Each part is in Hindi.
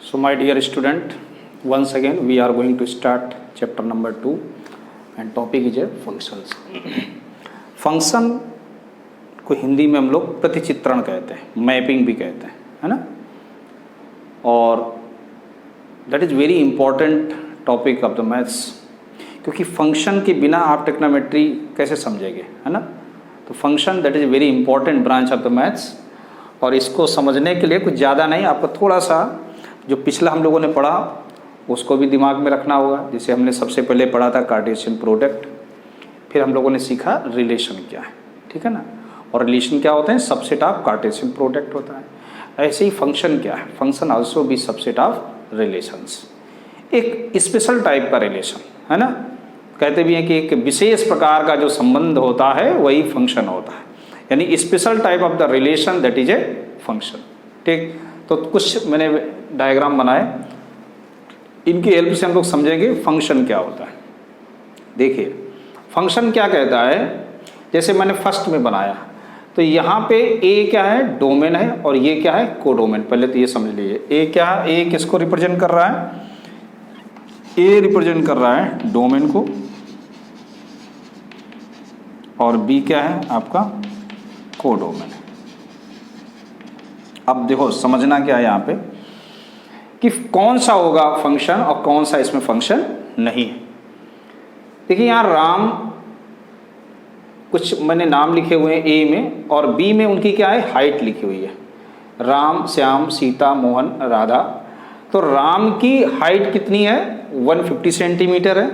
So my dear student, once again we are going to start chapter number 2 and topic is a functions. Function को हिंदी में हम लोग प्रतिचित्रण कहते हैं, मैपिंग भी कहते हैं, है ना। और that is very important topic of the maths, क्योंकि फंक्शन के बिना आप ट्रिग्नोमेट्री कैसे समझेंगे, है ना। तो function that is very important branch of the maths, और इसको समझने के लिए कुछ ज़्यादा नहीं, आपको थोड़ा सा जो पिछला हम लोगों ने पढ़ा उसको भी दिमाग में रखना होगा। जैसे हमने सबसे पहले पढ़ा था कार्टेशियन प्रोडक्ट, फिर हम लोगों ने सीखा रिलेशन क्या है, ठीक है ना। और रिलेशन क्या होते हैं, सबसेट ऑफ कार्टेशियन प्रोडक्ट होता है। ऐसे ही फंक्शन क्या है, function also be subset of relations, एक स्पेशल टाइप का रिलेशन, है ना। कहते भी हैं कि एक विशेष प्रकार का जो संबंध होता है वही फंक्शन होता है, यानी special type of the relation that is a function, ठीक। तो कुछ मैंने डायग्राम बनाए, इनकी हेल्प से हम लोग समझेंगे फंक्शन क्या होता है। देखिए फंक्शन क्या कहता है, जैसे मैंने फर्स्ट में बनाया तो यहाँ पे ए क्या है, डोमेन है, और ये क्या है, कोडोमेन। पहले तो ये समझ लीजिए, ए क्या है, ए किसको रिप्रेजेंट कर रहा है, ए रिप्रेजेंट कर रहा है डोमेन को, और बी क्या है आपका कोडोमेन। अब देखो समझना क्या है यहाँ पे कि कौन सा होगा फंक्शन और कौन सा इसमें फंक्शन नहीं है। देखिए यहाँ राम, कुछ मैंने नाम लिखे हुए हैं ए में, और बी में उनकी क्या है, हाइट लिखी हुई है, राम, श्याम, सीता, मोहन, राधा। तो राम की हाइट कितनी है, 150 सेंटीमीटर है,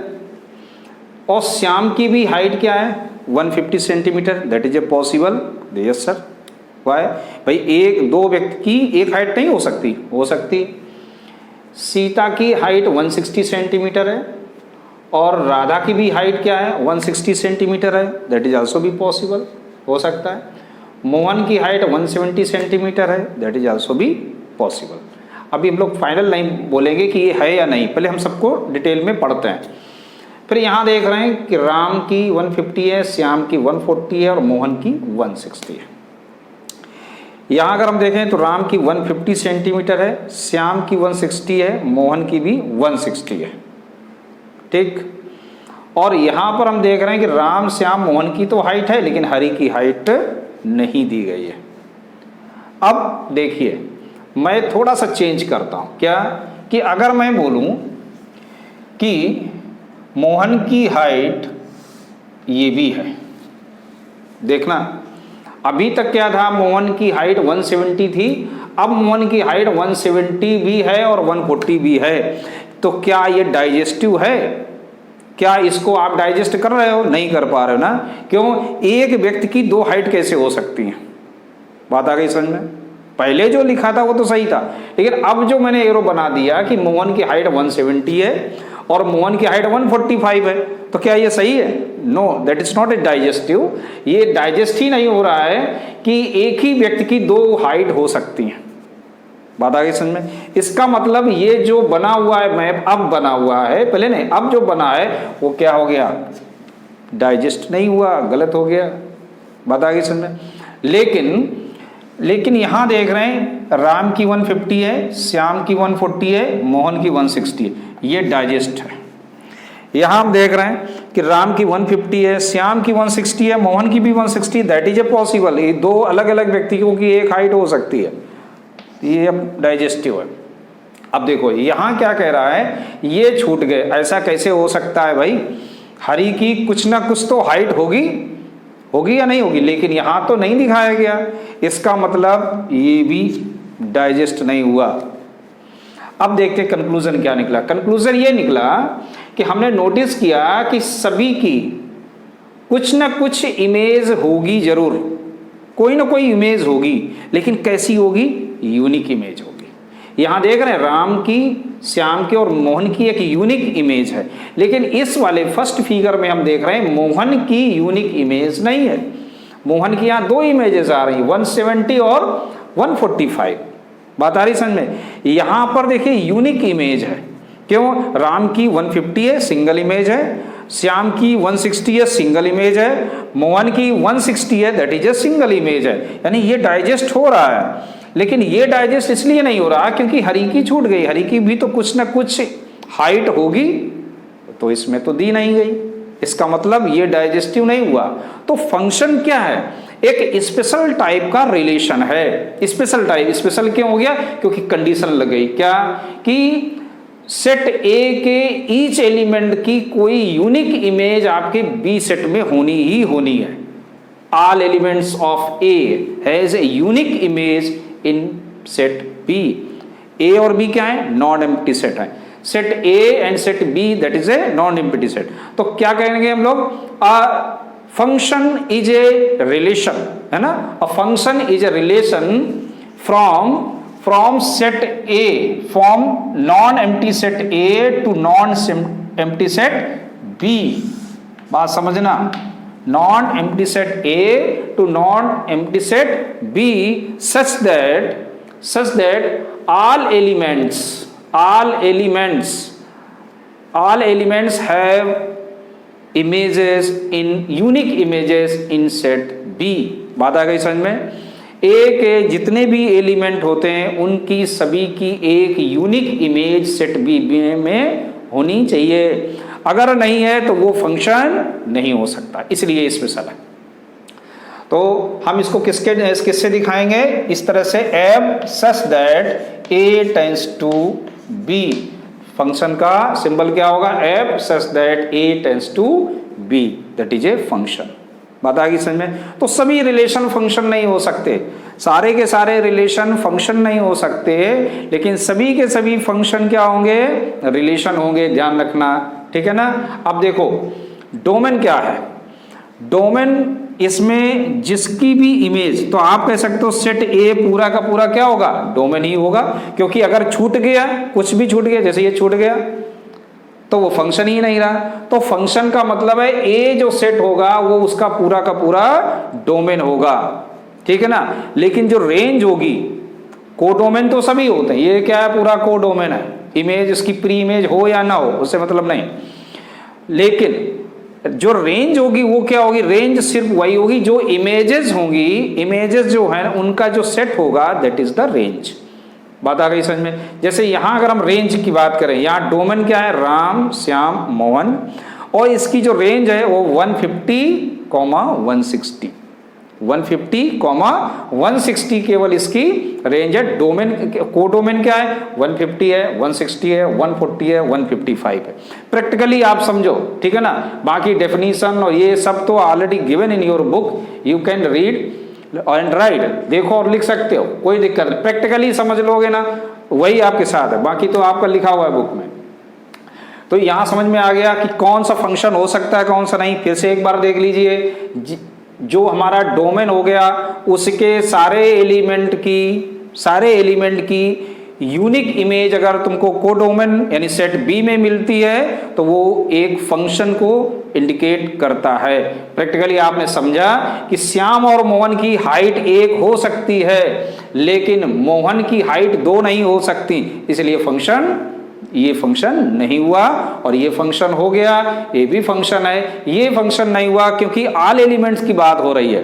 और श्याम की भी हाइट क्या है, 150 centimetre. That is a possible. Yes sir, why भाई, एक दो व्यक्ति की एक हाइट नहीं हो सकती, हो सकती। सीता की हाइट 160 सेंटीमीटर है, और राधा की भी हाइट क्या है, 160 सेंटीमीटर है। दैट इज आल्सो भी पॉसिबल, हो सकता है। मोहन की हाइट 170 सेंटीमीटर है, दैट इज आल्सो भी पॉसिबल। अभी हम लोग फाइनल नहीं बोलेंगे कि ये है या नहीं, पहले हम सबको डिटेल में पढ़ते हैं। फिर यहाँ देख रहे हैं कि राम की 150 है, श्याम की 140 है, और मोहन की 160 है। यहाँ अगर हम देखें तो राम की 150 सेंटीमीटर है, श्याम की 160 है, मोहन की भी 160 है, ठीक। और यहाँ पर हम देख रहे हैं कि राम, श्याम, मोहन की तो हाइट है, लेकिन हरि की हाइट नहीं दी गई है। अब देखिए मैं थोड़ा सा चेंज करता हूँ, क्या कि अगर मैं बोलूँ कि मोहन की हाइट ये भी है, देखना अभी तक क्या था, मोहन की हाइट 170 थी, अब मोहन की हाइट 170 भी है और 140 भी है। तो क्या ये डाइजेस्टिव है, क्या इसको आप डाइजेस्ट कर रहे हो, नहीं कर पा रहे हो ना। क्यों, एक व्यक्ति की दो हाइट कैसे हो सकती हैं, बात आ गई समझ में। पहले जो लिखा था वो तो सही था, लेकिन अब जो मैंने एरो बना दिया कि मोहन की हाइट 170 है और मोहन की हाइट 145 है, तो क्या ये सही है, no, that is not a digestive. ये डाइजेस्ट ही नहीं हो रहा है कि एक ही व्यक्ति की दो हाइट हो सकती हैं, बात आ गई समझ में। इसका मतलब ये जो बना हुआ है मैप, अब बना हुआ है, पहले नहीं, अब जो बना है वो क्या हो गया, डाइजेस्ट नहीं हुआ, गलत हो गया, बात आ गई समझ में। लेकिन यहां देख रहे हैं राम की 150 है, श्याम की 140 है, मोहन की 160 है, ये डाइजेस्ट है। यहां हम देख रहे हैं कि राम की 150 है, श्याम की 160 है, मोहन की भी 160, दैट इज ए पॉसिबल। ये दो अलग अलग व्यक्तियों की एक हाइट हो सकती है, ये डाइजेस्टिव है। अब देखो यहां क्या कह रहा है, ये छूट गए, ऐसा कैसे हो सकता है भाई, हरि की कुछ ना कुछ तो हाइट होगी या नहीं होगी, लेकिन यहां तो नहीं दिखाया गया, इसका मतलब ये भी डाइजेस्ट नहीं हुआ। अब देखते हैं कंक्लूजन क्या निकला। कंक्लूजन ये निकला कि हमने नोटिस किया कि सभी की कुछ ना कुछ इमेज होगी, जरूर कोई ना कोई इमेज होगी, लेकिन कैसी होगी, यूनिक इमेज होगी। यहां देख रहे हैं राम की, श्याम की और मोहन की एक यूनिक इमेज है, लेकिन इस वाले फर्स्ट फिगर में हम देख रहे हैं मोहन की यूनिक इमेज नहीं है। मोहन की यहाँ दो इमेजेस आ रही, 170 और 145, बात आ रही समझ में। यहां पर देखिए यूनिक इमेज है, क्यों, राम की 150 है, सिंगल इमेज है, श्याम की 160 है, सिंगल इमेज है, मोहन की 160 है, that is a single image है, यानी ये डाइजेस्ट हो रहा है। लेकिन ये डाइजेस्ट इसलिए नहीं हो रहा क्योंकि हरी की छूट गई, हरी की भी तो कुछ ना कुछ हाइट होगी, तो इसमें तो दी नहीं गई, इसका मतलब ये डाइजेस्टिव नहीं हुआ। तो फंक्शन क्या है, एक स्पेशल टाइप का रिलेशन है। स्पेशल टाइप, स्पेशल क्यों हो गया, क्योंकि कंडीशन लग गई क्या कि सेट ए के ईच एलिमेंट की कोई यूनिक इमेज आपके बी सेट में होनी ही होनी है। All elements of A has a unique image in set B. A और बी क्या है, नॉन एम्प्टी सेट है। Set A and set B that is a non empty set. तो क्या कहेंगे हम लोग, फंक्शन इज ए रिलेशन, है ना, a function is a relation from set A, from non empty set A to non empty set B. बात समझना, non empty set A to non empty set B such that all elements have images in unique images in set B। बात आ गई समझ में। ए के जितने भी एलिमेंट होते हैं उनकी सभी की एक यूनिक इमेज सेट बी में होनी चाहिए, अगर नहीं है तो वो फंक्शन नहीं हो सकता, इसलिए स्पेशल है। तो हम इसको किससे दिखाएंगे, इस तरह से f such that A tends to B. Function का सिंबल क्या होगा, f such that A tends to B, that is a function. बात आ गई समझ में। तो सभी रिलेशन फंक्शन नहीं हो सकते, सारे के सारे रिलेशन फंक्शन नहीं हो सकते, लेकिन सभी के सभी फंक्शन क्या होंगे, रिलेशन होंगे, ध्यान रखना, ठीक है ना। अब देखो डोमेन क्या है, डोमेन इसमें जिसकी भी इमेज, तो आप कह सकते हो सेट ए पूरा का पूरा क्या होगा, डोमेन ही होगा, क्योंकि अगर छूट गया, कुछ भी छूट गया, जैसे ये छूट गया तो वो फंक्शन ही नहीं रहा। तो फंक्शन का मतलब है ए जो सेट होगा वो उसका पूरा का पूरा डोमेन होगा, ठीक है ना। लेकिन जो रेंज होगी, कोडोमेन तो सभी होते हैं, ये क्या है, पूरा कोडोमेन है, इमेज इसकी प्री इमेज हो या ना हो उससे मतलब नहीं। लेकिन जो रेंज होगी वो क्या होगी, रेंज सिर्फ वही होगी जो इमेजेस होंगी, इमेजेस जो है उनका जो सेट होगा दैट इज द रेंज। बात आ गई समझ में। जैसे यहां अगर हम रेंज की बात करें, यहां डोमेन क्या है, राम श्याम मोहन, और इसकी जो रेंज है वो 150, 150, केवल इसकी रेंज है। डोमेन कोडोमेन क्या है, 150 है, 160 है, 140 है, 155 है। प्रैक्टिकली आप समझो, ठीक है ना। बाकी डेफिनेशन और ये सब तो already given in your book, you can read and right, देखो और लिख सकते हो, कोई दिक्कत नहीं। प्रैक्टिकली समझ लोगे ना, वही आपके साथ है, बाकी तो आपका लिखा हुआ है बुक में। तो यहां समझ में आ गया कि कौन सा फंक्शन हो सकता है, कौन सा नहीं। फिर से एक बार देख लीजिए, जो हमारा डोमेन हो गया उसके सारे एलिमेंट की यूनिक इमेज अगर तुमको कोडोमेन यानी सेट बी में मिलती है तो वो एक फंक्शन को इंडिकेट करता है। प्रैक्टिकली आपने समझा कि श्याम और मोहन की हाइट एक हो सकती है, लेकिन मोहन की हाइट 2 नहीं हो सकती, इसलिए ये फंक्शन नहीं हुआ, और ये फंक्शन हो गया, ये भी फंक्शन है। ये फंक्शन नहीं हुआ क्योंकि ऑल एलिमेंट्स की बात हो रही है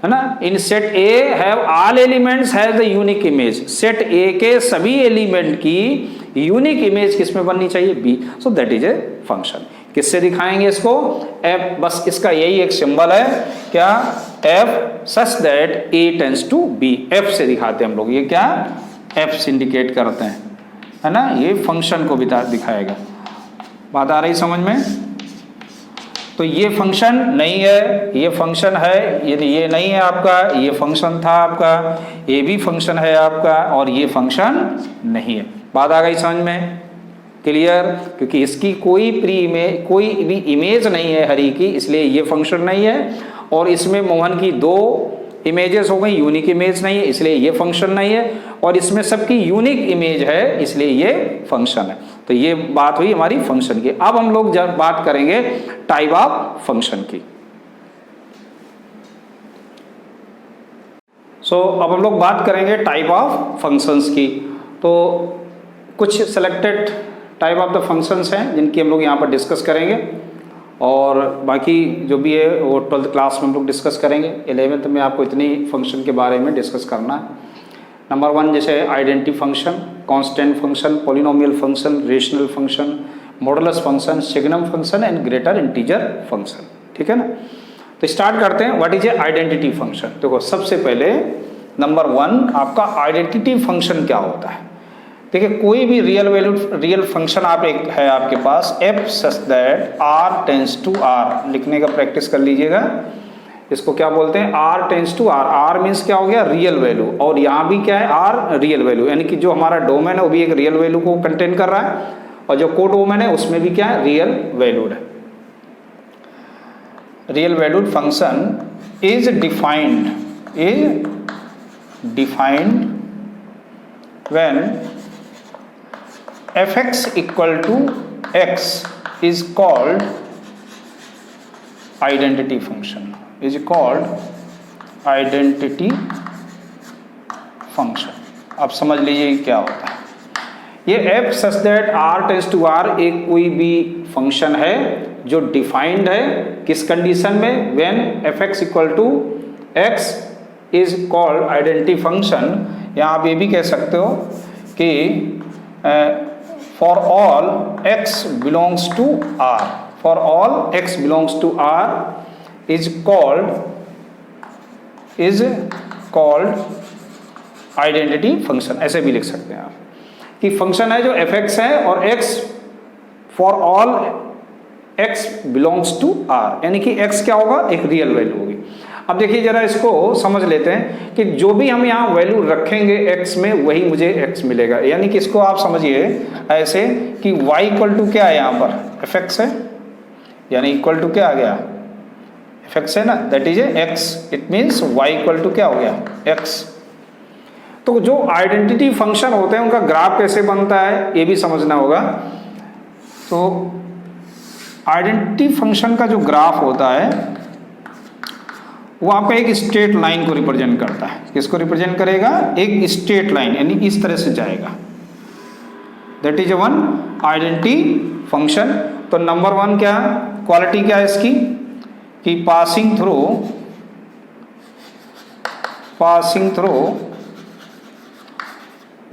ना। In set A have all elements have the unique image, set A के सभी एलिमेंट की यूनिक इमेज किसमें बननी चाहिए, B, so that is a function. किससे दिखाएंगे इसको, एफ, बस इसका यही एक सिंबल है क्या, f such that A tends to B, f से दिखाते हैं हम लोग, ये क्या एफ से इंडिकेट करते हैं, है ना, ये फंक्शन को दिखाएगा। बात आ रही समझ में। तो ये फंक्शन नहीं है, ये फंक्शन है, ये नहीं है आपका, ये फंक्शन था आपका, ये भी फंक्शन है आपका, और ये फंक्शन नहीं है। बात आ गई समझ में, क्लियर। क्योंकि इसकी कोई भी इमेज नहीं है हरी की, इसलिए ये फंक्शन नहीं है। और इसमें मोहन की 2 इमेजेस हो गई, यूनिक इमेज नहीं है, इसलिए ये फंक्शन नहीं है। और इसमें सबकी यूनिक इमेज है, इसलिए ये फंक्शन है। तो ये बात हुई हमारी फंक्शन की। अब हम लोग जब बात करेंगे टाइप ऑफ फंक्शन की। अब हम लोग बात करेंगे टाइप ऑफ फंक्शंस की। तो कुछ selected type of the functions हैं जिनकी हम लोग यहाँ पर डिस्कस करेंगे, और बाकी जो भी है वो 12th क्लास में हम लोग डिस्कस करेंगे। 11th में आपको इतनी फंक्शन के बारे में डिस्कस करना है। नंबर 1 जैसे identity function, constant function, polynomial function, rational function, modulus function, signum function and greater integer function. ठीक है ना। तो स्टार्ट करते हैं। What is a identity function. देखो सबसे पहले नंबर 1 आपका आइडेंटिटी फंक्शन क्या होता है। देखिए कोई भी रियल फंक्शन आप एक है आपके पास f such that R tends to R, लिखने का प्रैक्टिस कर लीजिएगा। इसको क्या बोलते हैं, R tends to R. R means क्या हो गया, रियल वैल्यू, और यहाँ भी क्या है, आर रियल वैल्यू, यानी कि जो हमारा डोमेन है वो भी एक रियल वैल्यू को कंटेन कर रहा है, और जो को डोमेन है उसमें भी क्या है, रियल वैल्यूड है। Real valued function is defined when fx equal to x is called identity function, is called identity function। अब समझ लीजिए क्या होता है। ये f such that r tends to r एक कोई भी फंक्शन है जो डिफाइंड है किस कंडीशन में, when fx equal to x is called identity function। यहाँ आप ये भी कह सकते हो कि for all x belongs to R, for all x belongs to R is called identity function। ऐसे भी लिख सकते हैं आप कि फंक्शन है जो fx है और x for all x belongs to R, यानी कि x क्या होगा, एक रियल वैल्यू होगी। अब देखिए जरा इसको समझ लेते हैं कि जो भी हम यहाँ वैल्यू रखेंगे x में वही मुझे x मिलेगा, यानी कि इसको आप समझिए ऐसे कि y इक्वल टू क्या है, यहाँ पर fx है, यानी इक्वल टू क्या आ गया, fx है ना, that is x, it means y equal to क्या हो गया, x। तो जो आइडेंटिटी फंक्शन होते हैं उनका ग्राफ कैसे बनता है ये भी समझना होगा। तो आइडेंटिटी फंक्शन का जो ग्राफ होता है वो आपका एक स्ट्रेट लाइन को रिप्रेजेंट करता है। किसको रिप्रेजेंट करेगा, एक स्ट्रेट लाइन, यानी इस तरह से जाएगा, that is one identity function. तो नंबर 1 क्या क्वालिटी क्या है इसकी, कि पासिंग थ्रू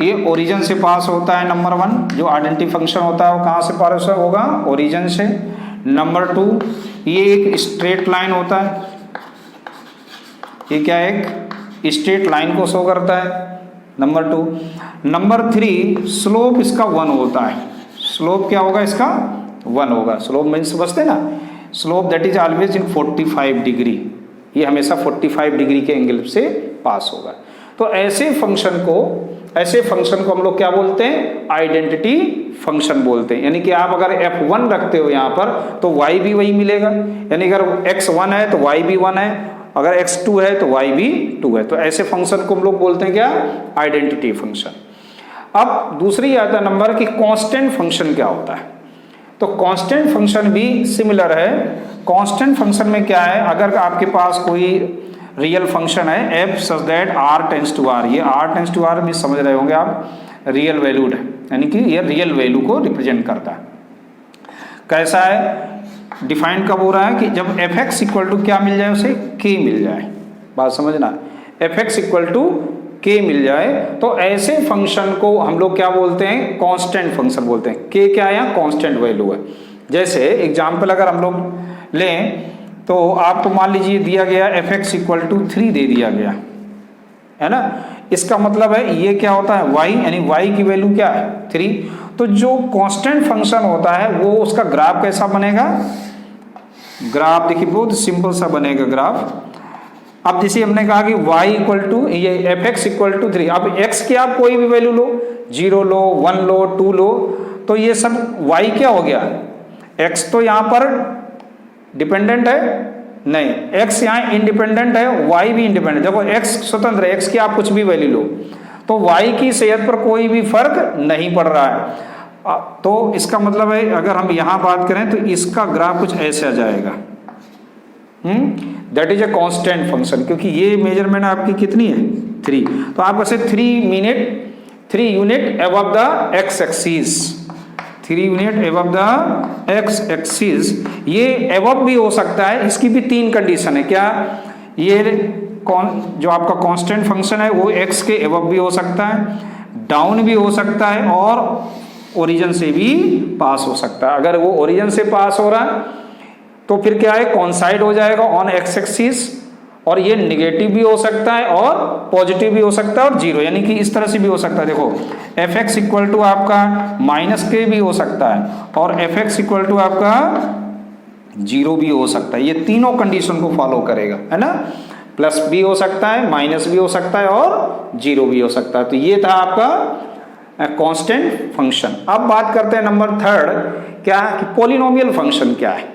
ये ओरिजिन से पास होता है। नंबर 1 जो आइडेंटिटी फंक्शन होता है वो कहाँ से पास होगा, ओरिजिन से। नंबर 2 ये एक स्ट्रेट लाइन होता है, ये क्या है, एक स्ट्रेट लाइन को शो करता है। नंबर 2। नंबर 3 स्लोप इसका 1 होता है। स्लोप क्या होगा इसका, 1 होगा। स्लोप मीन्स समझते ना, slope that is always in 45 degree, ये हमेशा 45 डिग्री के एंगल से पास होगा। तो ऐसे फंक्शन को हम लोग क्या बोलते हैं, आइडेंटिटी फंक्शन बोलते हैं। यानी कि आप अगर f1 रखते हो यहाँ पर तो y भी वही मिलेगा, यानी अगर x 1 है तो y भी 1 है, अगर x 2 है तो y भी 2 है। तो ऐसे फंक्शन को हम लोग बोलते हैं क्या, आइडेंटिटी फंक्शन। अब दूसरी आता है नंबर कि कांस्टेंट फंक्शन क्या होता है। तो कांस्टेंट फंक्शन भी सिमिलर है। कांस्टेंट फंक्शन में क्या है, अगर आपके पास कोई रियल फंक्शन है f such that r tends to r, ये r टेंस टू r भी समझ रहे होंगे आप, रियल वैल्यूड है, यानी कि ये रियल वैल्यू को रिप्रेजेंट करता है। कैसा है, डिफाइंड कब हो रहा है कि जब fx इक्वल टू क्या मिल जाए, उसे k मिल जाए। बात समझना, fx इक्वल टू k मिल जाए तो ऐसे फंक्शन को हम लोग क्या बोलते हैं, कांस्टेंट फंक्शन बोलते हैं। k क्या है, यहाँ कांस्टेंट वैल्यू है। जैसे एग्जाम्पल अगर हम लोग लें तो आपको मान लीजिए दिया गया fx इक्वल टू 3 दे दिया गया है ना, इसका मतलब है ये क्या होता है y, यानी y की वैल्यू क्या है 3। तो जो कांस्टेंट फंक्शन होता है वो उसका ग्राफ कैसा बनेगा, ग्राफ देखिए बहुत सिंपल सा बनेगा ग्राफ। अब जैसे हमने कहा कि y इक्वल टू ये fx इक्वल टू 3, अब x की आप कोई भी वैल्यू लो, 0 लो, 1 लो, 2 लो, तो ये सब y क्या हो गया, x तो यहाँ पर डिपेंडेंट है नहीं, x यहाँ इंडिपेंडेंट है, y भी इंडिपेंडेंट। देखो x स्वतंत्र है, x की आप कुछ भी वैल्यू लो तो y की सेहत पर कोई भी फर्क नहीं पड़ रहा है। तो इसका मतलब है अगर हम यहाँ बात करें तो इसका ग्राफ कुछ ऐसे आ जाएगा, that is a constant function, क्योंकि ये मेजरमेंट आपकी कितनी है 3, तो आप ऐसे 3 unit above the x axis, 3 unit above the x axis. ये एबव भी हो सकता है, इसकी भी 3 कंडीशन है। क्या, ये जो आपका कांस्टेंट फंक्शन है वो x के एबव भी हो सकता है, डाउन भी हो सकता है और ओरिजिन से भी पास हो सकता है। अगर वो ओरिजिन से पास हो रहा है तो फिर क्या है, कॉन्साइड हो जाएगा ऑन एक्स एक्सिस, और ये निगेटिव भी हो सकता है और पॉजिटिव भी हो सकता है और जीरो, यानी कि इस तरह से भी हो सकता है। देखो एफ एक्स इक्वल टू आपका माइनस के भी हो सकता है और एफ एक्स इक्वल टू आपका जीरो भी हो सकता है। ये तीनों कंडीशन को फॉलो करेगा, है ना। प्लस भी हो सकता है, माइनस भी हो सकता है और जीरो भी हो सकता है। तो ये था आपका कांस्टेंट फंक्शन। अब बात करते हैं नंबर थर्ड, क्या कि पॉलिनोमियल फंक्शन क्या है।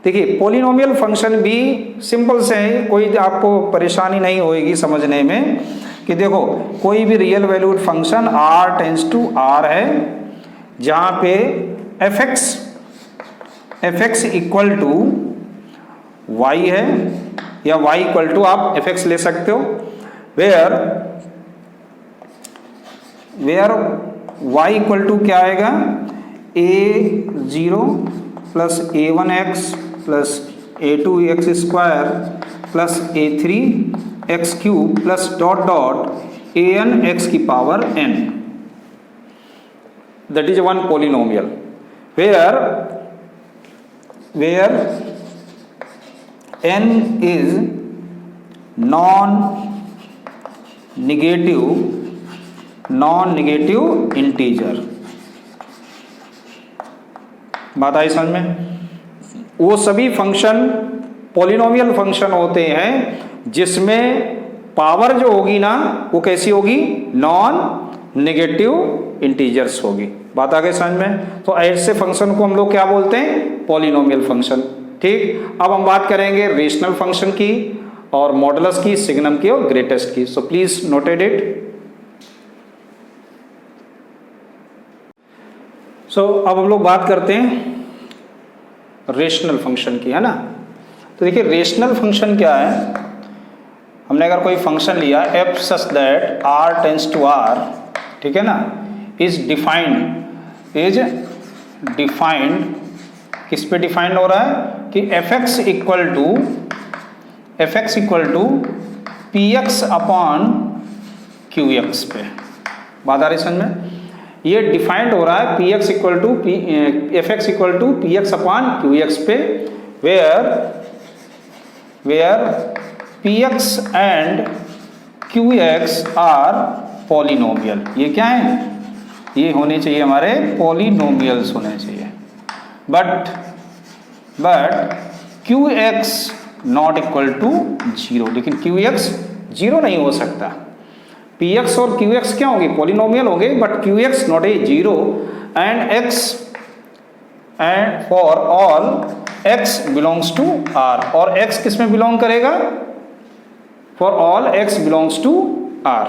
देखिए पॉलिनोमियल फंक्शन भी सिंपल से है, कोई आपको परेशानी नहीं होएगी समझने में। कि देखो कोई भी real valued function r tends to r है, जहाँ पे f x equal to y है, या y इक्वल टू आप एफ एक्स ले सकते हो, वेयर y इक्वल टू क्या आएगा, a0 plus a1x plus a2x square plus a3x cube plus dot dot an x की power n। That is one polynomial where n is non-negative integer। बात आई समझ में। वो सभी फंक्शन पॉलिनोमियल फंक्शन होते हैं जिसमें पावर जो होगी ना वो कैसी होगी, नॉन नेगेटिव इंटीजर्स होगी। बात आ गई समझ में। तो ऐसे फंक्शन को हम लोग क्या बोलते हैं, पॉलिनोमियल फंक्शन। ठीक, अब हम बात करेंगे रेशनल फंक्शन की और मॉडुलस की, सिग्नम की और ग्रेटेस्ट की। So please noted it. So अब हम लोग बात करते हैं रेशनल फंक्शन की, है ना। तो देखिए रेशनल फंक्शन क्या है, हमने अगर कोई फंक्शन लिया f such that r tends to r, ठीक है ना, इज डिफाइंड किस पे डिफाइंड हो रहा है कि f x equal to p x upon q x पे। बात आ रही समझ में। ये डिफाइंड हो रहा है p x equal to f x equal to p x upon q x पे, where p x and q x are polynomial. ये क्या है, ये होने चाहिए हमारे पॉलिनोमियल्स होने चाहिए। But q x not equal to zero, लेकिन क्यू एक्स जीरो नहीं हो सकता। पी एक्स और क्यू एक्स क्या होंगे, पॉलिनोमियल होंगे, but q x not a zero and x and for all x belongs to R. और एक्स किस में बिलोंग करेगा, for all x belongs to R.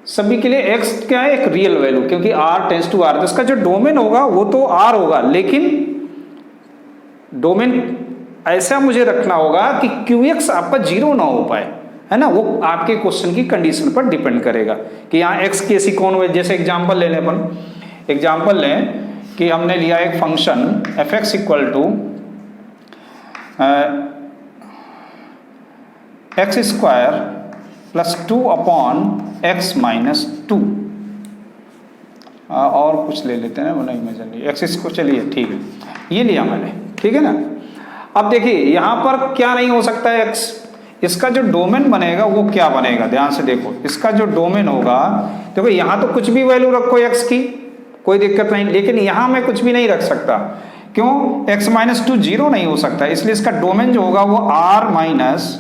सभी के लिए x क्या है, एक रियल वैल्यू, क्योंकि r टेंस टू r, तो इसका जो डोमेन होगा वो तो r होगा, लेकिन डोमेन ऐसा मुझे रखना होगा कि qx आपका जीरो ना हो पाए, है ना। वो आपके क्वेश्चन की कंडीशन पर डिपेंड करेगा कि यहाँ x की ऐसी कौन हुई। जैसे एग्जांपल ले लें अपन, एग्जांपल लें कि हमने लिया एक function f x equal to x square plus 2 upon x minus 2, और कुछ ले लेते हैं ना, इमेजिनरी एक्स को, चलिए ठीक है, ये लिया मैंने, ठीक है ना। अब देखिए यहाँ पर क्या नहीं हो सकता है x, इसका जो डोमेन बनेगा वो क्या बनेगा, ध्यान से देखो। इसका जो डोमेन होगा, देखो यहाँ तो कुछ भी वैल्यू रखो x की, कोई दिक्कत नहीं, लेकिन यहाँ मैं कुछ भी नहीं रख सकता। क्यों, x माइनस 2 जीरो नहीं हो सकता, इसलिए इसका डोमेन जो होगा वो r माइनस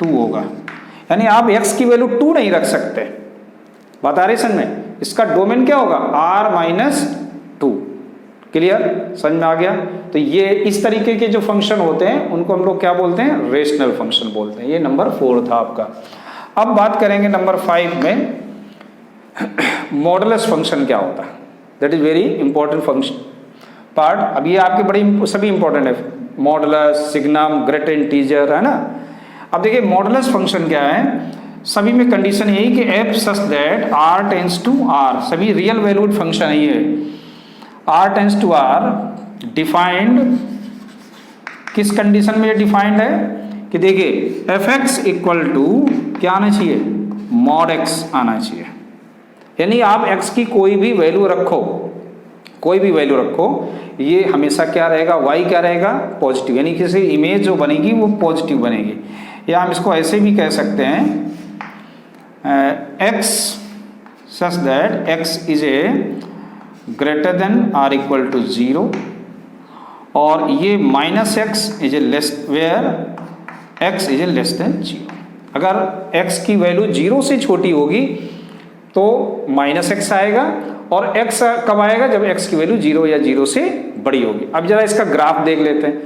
2 होगा। यानी आप x की वैल्यू 2 नहीं रख सकते। बात आ रही समझ में। इसका डोमेन क्या होगा, r माइनस 2। क्लियर, समझ में आ गया। तो ये इस तरीके के जो फंक्शन होते हैं उनको हम लोग क्या बोलते हैं, रेशनल फंक्शन बोलते हैं। ये नंबर 4 था आपका। अब बात करेंगे नंबर 5 में, मॉडुलस फंक्शन क्या होता है। That is very important function part. अब ये आपके बड़ी सभी इंपॉर्टेंट है, मॉडुलस, सिग्नम, ग्रेटर इंटीजर, है ना। अब देखिए मॉडुलस फंक्शन क्या है, सभी में कंडीशन यही कि f such that r tends to r, सभी रियल वैल्यूड फंक्शन है ये, r tends to r defined, किस कंडीशन में ये डिफाइंड है कि देखिए एफ एक्स इक्वल टू क्या आना चाहिए, मॉड एक्स आना चाहिए। यानी आप x की कोई भी वैल्यू रखो, कोई भी वैल्यू रखो, ये हमेशा क्या रहेगा, y क्या रहेगा, पॉजिटिव, यानी किसी इमेज जो बनेगी वो पॉजिटिव बनेगी। या हम इसको ऐसे भी कह सकते हैं x such that x is a greater than or equal to 0, और ये minus x is a less where x is a less than 0। अगर x की वैल्यू 0 से छोटी होगी तो माइनस एक्स आएगा, और x कब आएगा, जब x की वैल्यू 0 या 0 से बड़ी होगी। अब जरा इसका ग्राफ देख लेते हैं।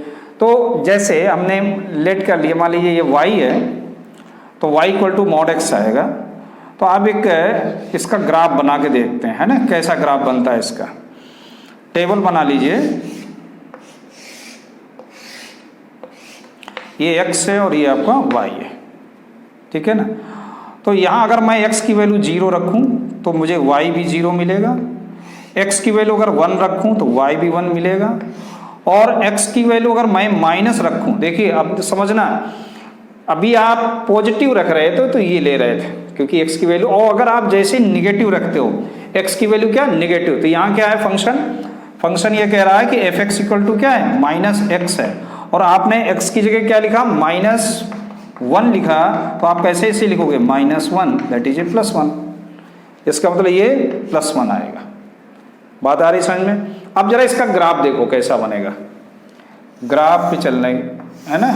तो जैसे हमने लेट कर लिया, मान लीजिए ये y है, तो y equal to mod x आएगा। तो आप एक इसका ग्राफ बना के देखते हैं, है ना, कैसा ग्राफ बनता है इसका। टेबल बना लीजिए, ये x है और ये आपका y है, ठीक है ना। तो यहाँ अगर मैं x की वैल्यू 0 रखूँ तो मुझे y भी 0 मिलेगा, x की वैल्यू अगर 1 रखूँ तो y भी 1 मिलेगा, और x की वैल्यू अगर मैं माइनस रखूँ, देखिए अब समझना, अभी आप पॉजिटिव रख रहे थे तो ये ले रहे थे क्योंकि x की वैल्यू, और अगर आप जैसे निगेटिव रखते हो, x की वैल्यू क्या, निगेटिव, तो यहाँ क्या है फंक्शन ये कह रहा है कि एफ एक्स इक्वल टू क्या है, माइनस एक्स है, और आपने x की जगह क्या लिखा, -1 लिखा, तो आप कैसे इसे लिखोगे, -1 दैट इज ए +1। इसका मतलब ये +1 आएगा। बात आ रही समझ में। अब जरा इसका ग्राफ देखो कैसा बनेगा, ग्राफ पे चलना है ना,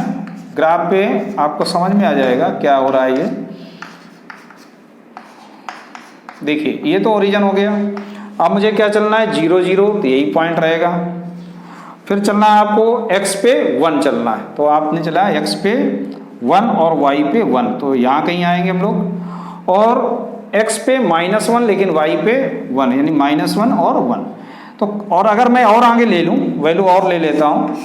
ग्राफ पे आपको समझ में आ जाएगा क्या हो रहा है। ये देखिए ये तो ओरिजिन हो गया। अब मुझे क्या चलना है, 0 0, तो यही पॉइंट रहेगा। फिर चलना है आपको x पे 1 चलना है, तो आपने चला x पे 1 और y पे 1, तो यहाँ कहीं आएंगे हम लोग, और x पे -1 लेकिन y पे 1, यानी -1 और 1। तो और अगर मैं और आगे ले लूँ, वैल्यू और ले लेता हूँ,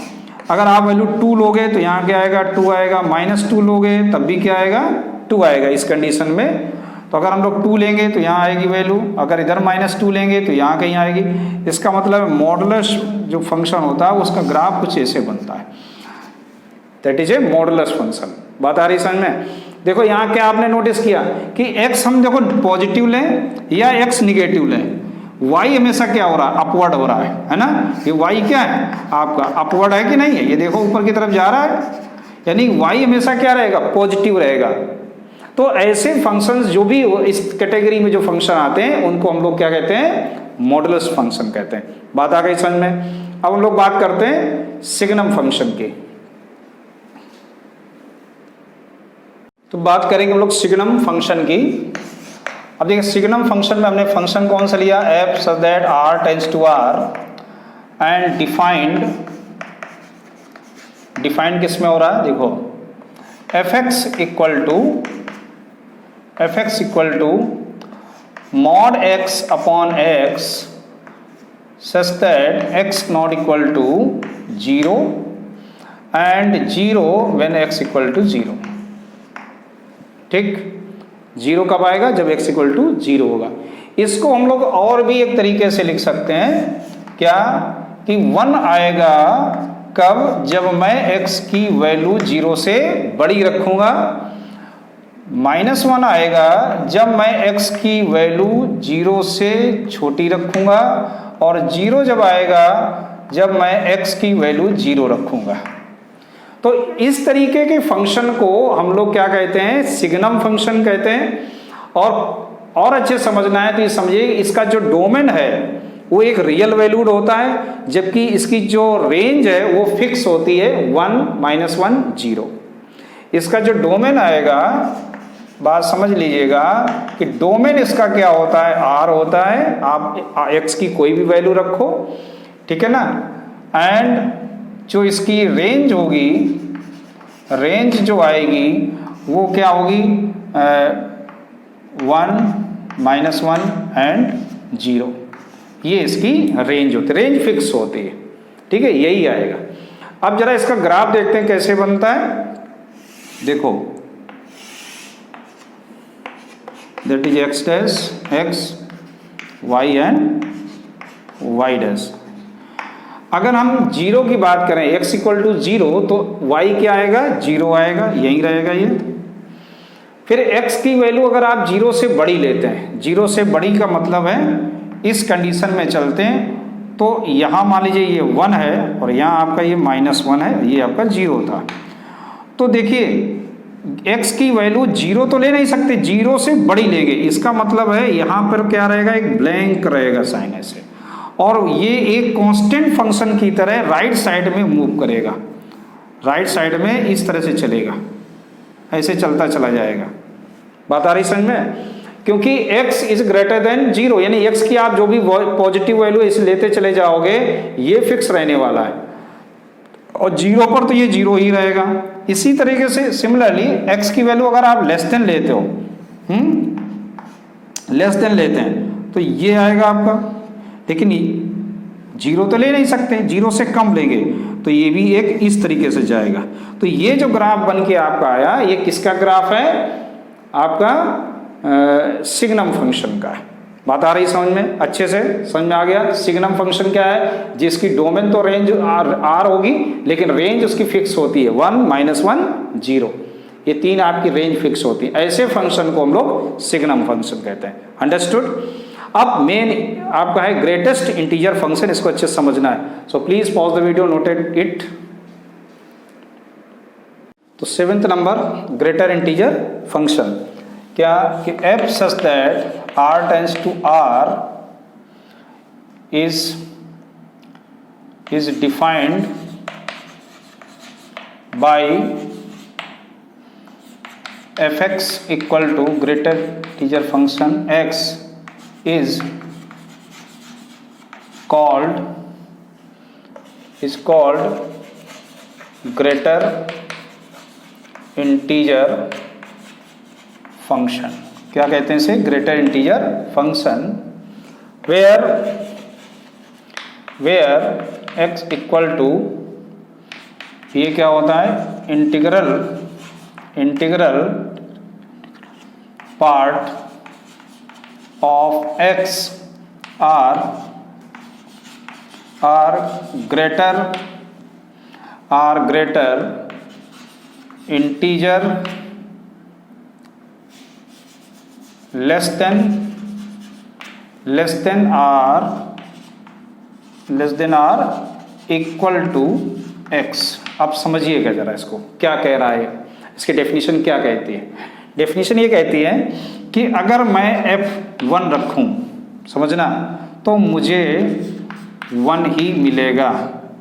अगर आप वैल्यू 2 लोगे तो यहाँ क्या आएगा, 2 आएगा, -2 लोगे तब भी क्या आएगा, 2 आएगा इस कंडीशन में। तो अगर हम लोग 2 लेंगे तो यहाँ आएगी वैल्यू, अगर इधर -2 लेंगे तो यहाँ कहीं आएगी। इसका मतलब मॉडुलस जो फंक्शन होता है उसका ग्राफ कुछ ऐसे बनता है, that is A modulus function. बात आ रही समझ में। देखो यहाँ क्या आपने नोटिस किया कि x हम देखो पॉजिटिव लें या x निगेटिव लें, y हमेशा क्या हो रहा है, अपवर्ड हो रहा है ना। ये y क्या है आपका, अपवर्ड है कि नहीं है, ये देखो ऊपर की तरफ जा रहा है, यानी y हमेशा क्या रहेगा, पॉजिटिव रहेगा। तो ऐसे फंक्शंस जो भी इस कैटेगरी में जो फंक्शन आते हैं उनको हम लोग क्या कहते हैं, मॉडुलस फंक्शन कहते हैं। बात आ गई समझ में। अब हम लोग बात करते हैं सिग्नम फंक्शन की। तो बात करेंगे हम लोग सिग्नम फंक्शन की। अब देखिए सिग्नम फंक्शन में हमने फंक्शन कौन सा लिया, f such that r tends to r, and defined किस में हो रहा है, देखो f x equal to mod x upon x such that x not equal to 0 and 0 when x equal to 0। ठीक, 0 कब आएगा, जब x इक्वल टू 0 होगा। इसको हम लोग और भी एक तरीके से लिख सकते हैं, क्या कि 1 आएगा कब, जब मैं x की वैल्यू 0 से बड़ी रखूंगा, -1 आएगा जब मैं x की वैल्यू 0 से छोटी रखूंगा, और 0 जब आएगा जब मैं x की वैल्यू 0 रखूंगा। तो इस तरीके के फंक्शन को हम लोग क्या कहते हैं, सिग्नम फंक्शन कहते हैं। और अच्छे समझना है तो ये समझिए इसका जो डोमेन है वो एक रियल वैल्यूड होता है, जबकि इसकी जो रेंज है वो फिक्स होती है 1 -1 0। इसका जो डोमेन आएगा, बात समझ लीजिएगा कि डोमेन इसका क्या होता है, R होता है। आप x की कोई भी वैल्यू रखो, ठीक है ना, एंड जो इसकी रेंज होगी, रेंज जो आएगी वो क्या होगी, 1 -1 एंड 0। ये इसकी रेंज होती है, रेंज फिक्स होती है, ठीक है, यही आएगा। अब जरा इसका ग्राफ देखते हैं कैसे बनता है। देखो that is x dash x y and y dash. अगर हम जीरो की बात करें x इक्वल टू जीरो तो y क्या आएगा, जीरो आएगा, यही रहेगा ये। फिर x की वैल्यू अगर आप जीरो से बड़ी लेते हैं, जीरो से बड़ी का मतलब है इस कंडीशन में चलते हैं तो यहाँ मान लीजिए ये 1 है और यहाँ आपका ये -1 है, ये आपका 0 था। तो देखिए x की वैल्यू जीरो तो ले नहीं सकते, जीरो से बड़ी लेंगे, इसका मतलब है यहाँ पर क्या रहेगा, एक ब्लैंक रहेगा साइन ऐसे, और ये एक कांस्टेंट फंक्शन की तरह राइट साइड में मूव करेगा, राइट साइड में इस तरह से चलेगा, ऐसे चलता चला जाएगा। बात आ रही समझ में? क्योंकि x is greater than zero, यानी x की आप जो भी पॉजिटिव वैल्यू इसे लेते चले जाओगे ये फिक्स रहने वाला है, और जीरो पर तो ये जीरो ही रहेगा। इसी तरीके से सिमिलरली x की वैल्यू अगर आप लेस देन लेते हो, लेस देन लेते हैं तो ये आएगा आपका, लेकिन जीरो तो ले नहीं सकते, जीरो से कम लेंगे तो ये भी एक इस तरीके से जाएगा। तो ये जो ग्राफ बन के आपका आया ये किसका ग्राफ है, आपका सिग्नम फंक्शन का है। बात आ रही समझ में, अच्छे से समझ में आ गया? सिग्नम फंक्शन क्या है, जिसकी डोमेन तो रेंज आर होगी लेकिन रेंज उसकी फिक्स होती है 1, -1, 0, ये तीन आपकी रेंज फिक्स होती है। ऐसे फंक्शन को हम लोग सिग्नम फंक्शन कहते हैं। अंडरस्टूड? अब मेन आपका है ग्रेटेस्ट इंटीजर फंक्शन, इसको अच्छे से समझना है। So please pause the video, noted it. तो 7th number greater integer function क्या कि f such that r tends to r is defined by fx equal to greater integer function x is called greater integer function. क्या कहते हैं इसे, greater integer function, where x equal to, ये क्या होता है, integral part of x or greater integer less than or equal to x। अब समझिएगा जरा इसको क्या कह रहा है, इसकी डेफिनेशन क्या कहती है। डेफिनेशन ये कहती है कि अगर मैं f1 रखूं, समझना, तो मुझे 1 ही मिलेगा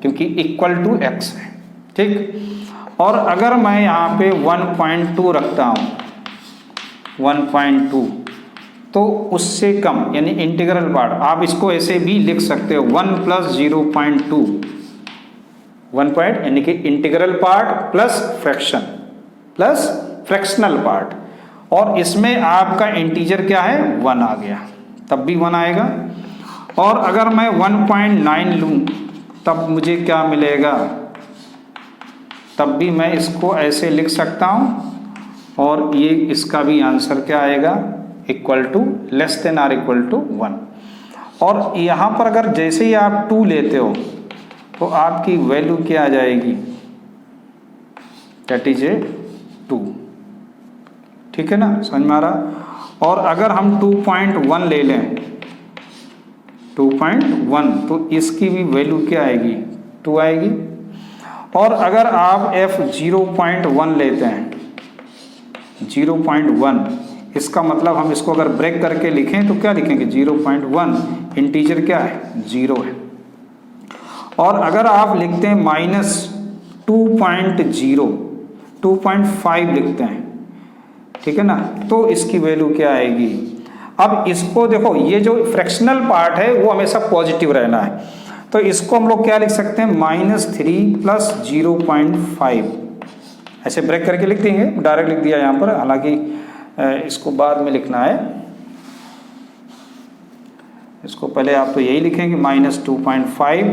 क्योंकि इक्वल टू x है, ठीक। और अगर मैं यहाँ पे 1.2 रखता हूँ, 1.2, तो उससे कम यानी इंटीग्रल पार्ट, आप इसको ऐसे भी लिख सकते हो 1 + 0.2, 1 पॉइंट यानी कि integral part plus fractional part, और इसमें आपका इंटीजर क्या है, 1 आ गया, तब भी 1 आएगा। और अगर मैं 1.9 लूँ तब मुझे क्या मिलेगा, तब भी मैं इसको ऐसे लिख सकता हूँ, और ये इसका भी आंसर क्या आएगा, equal to less than or equal to 1। और यहाँ पर अगर जैसे ही आप 2 लेते हो तो आपकी वैल्यू क्या आ जाएगी, दैट इज 2, ठीक है ना, समझ में आ रहा। और अगर हम 2.1 ले लें, 2.1, तो इसकी भी वैल्यू क्या आएगी, 2 आएगी। और अगर आप f0.1 लेते हैं, 0.1, इसका मतलब हम इसको अगर ब्रेक करके लिखें तो क्या लिखेंगे, 0.1, इंटीजर क्या है, 0 है। और अगर आप लिखते हैं -2.0, 2.5 लिखते हैं, ठीक है ना, तो इसकी वैल्यू क्या आएगी। अब इसको देखो, ये जो फ्रैक्शनल पार्ट है वो हमेशा पॉजिटिव रहना है, तो इसको हम लोग क्या लिख सकते हैं, -3 + 0.5, ऐसे ब्रेक करके लिख देंगे, डायरेक्ट लिख दिया यहाँ पर, हालांकि इसको बाद में लिखना है, इसको पहले आप तो यही लिखेंगे -2.5,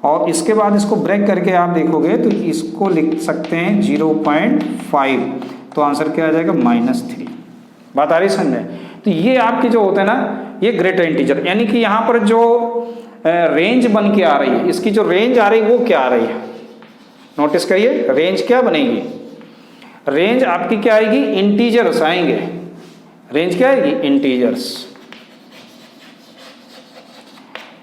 और इसके बाद इसको ब्रेक करके आप देखोगे तो इसको लिख सकते हैं 0.5, तो आंसर क्या आ जाएगा, -3। बात आ रही समझ में? तो ये आपकी जो होता है ना, ये ग्रेटर इंटीजर, यानी कि यहाँ पर जो रेंज बन के आ रही है, इसकी जो रेंज आ रही है वो क्या आ रही है, नोटिस करिए रेंज क्या बनेगी, रेंज आपकी क्या आएगी, इंटीजर्स आएंगे, रेंज क्या आएगी, इंटीजर्स,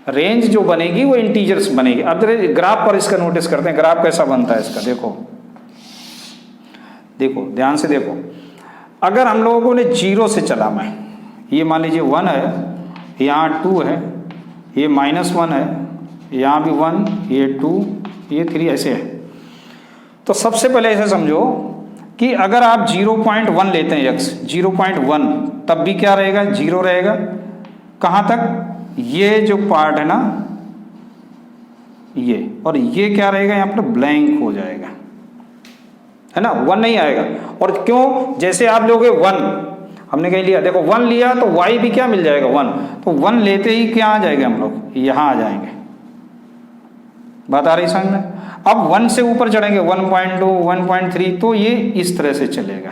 रेंज जो बनेगी वो इंटीजर्स बनेगी। अब ग्राफ पर इसका नोटिस करते हैं, ग्राफ कैसा बनता है इसका, देखो देखो ध्यान से देखो, अगर हम लोगों ने 0 से चला, मैं ये मान लीजिए 1 है, यहाँ 2 है, ये -1 है, यहाँ भी 1, ये 2, ये 3, ऐसे है। तो सबसे पहले ऐसे समझो कि अगर आप 0.1 लेते हैं x 0.1, तब भी क्या रहेगा, 0 रहेगा। कहाँ तक, ये जो पार्ट है ना ये, और ये क्या रहेगा, यहाँ पर ब्लैंक हो जाएगा, है ना, 1 नहीं आएगा। और क्यों, जैसे आप लोगे 1, हमने कहीं लिया, देखो 1 लिया तो y भी क्या मिल जाएगा, 1, तो 1 लेते ही क्या आ जाएगा, हम लोग यहाँ आ जाएंगे, बात आ रही समझ में। अब 1 से ऊपर चढ़ेंगे 1.2 1.3, तो ये इस तरह से चलेगा,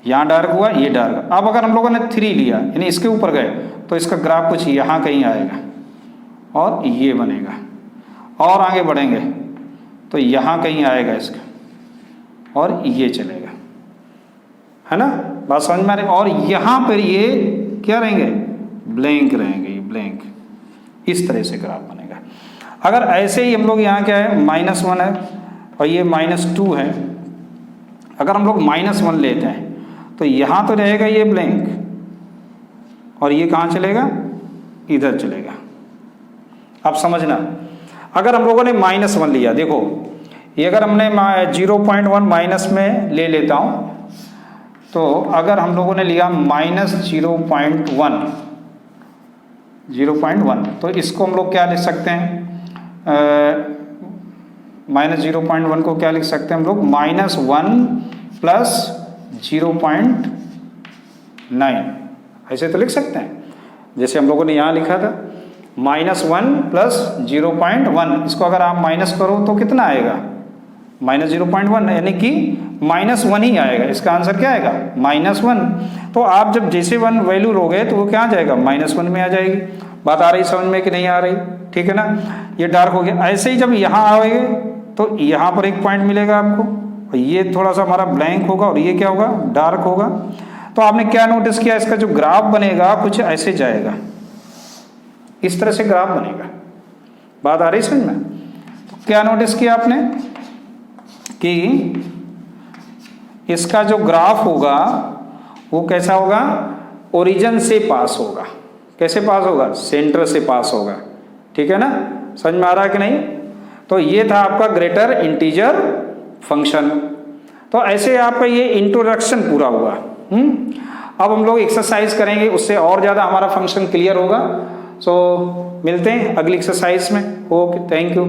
यहाँ डार्क हुआ, ये डार्क। अब अगर हम लोगों ने 3 लिया, यानी इसके ऊपर गए, तो इसका ग्राफ कुछ यहाँ कहीं आएगा और ये बनेगा, और आगे बढ़ेंगे तो यहाँ कहीं आएगा इसका, और ये चलेगा, है ना, बात समझ में आ रही। और यहाँ पर ये क्या रहेंगे, ब्लैंक रहेंगे, ये ब्लैंक, इस तरह से ग्राफ बनेगा। अगर ऐसे ही हम लोग यहाँ क्या है, -1 है और ये -2 है, अगर हम लोग -1 लेते हैं तो यहाँ तो रहेगा ये ब्लैंक, और ये कहाँ चलेगा, इधर चलेगा। अब समझना, अगर हम लोगों ने -1 लिया, देखो ये अगर हमने 0.1 माइनस में ले लेता हूँ, तो अगर हम लोगों ने लिया -0.1 तो इसको हम लोग क्या लिख सकते हैं, -0.1 को क्या लिख सकते हैं हम लोग, -1 + 0.9, ऐसे तो लिख सकते हैं। जैसे हम लोगों ने यहाँ लिखा था -1 + 0.1, इसको अगर आप माइनस करो तो कितना आएगा, -0.1, यानी कि -1 ही आएगा। इसका आंसर क्या आएगा, -1। तो आप जब जैसे 1 वैल्यू लोगे तो वो क्या आ जाएगा, -1 में आ जाएगी। बात आ रही समझ में कि नहीं आ रही, ठीक है ना। ये डार्क हो गया। ऐसे ही जब यहाँ आओगे तो यहाँ पर एक पॉइंट मिलेगा आपको, और ये थोड़ा सा हमारा ब्लैंक होगा, और ये क्या होगा, डार्क होगा। तो आपने क्या नोटिस किया, इसका जो ग्राफ बनेगा कुछ ऐसे जाएगा, इस तरह से ग्राफ बनेगा। बात आ रही समझ में। तो क्या नोटिस किया आपने कि इसका जो ग्राफ होगा वो कैसा होगा, ओरिजिन से पास होगा। कैसे पास होगा, सेंटर से पास होगा, ठीक है ना। समझ में आ रहा है कि नहीं। तो ये था आपका ग्रेटर इंटीजर फंक्शन। तो ऐसे आपका ये इंट्रोडक्शन पूरा हुआ। अब हम लोग एक्सरसाइज करेंगे, उससे और ज़्यादा हमारा फंक्शन क्लियर होगा। सो मिलते हैं अगली एक्सरसाइज में। Okay, thank you.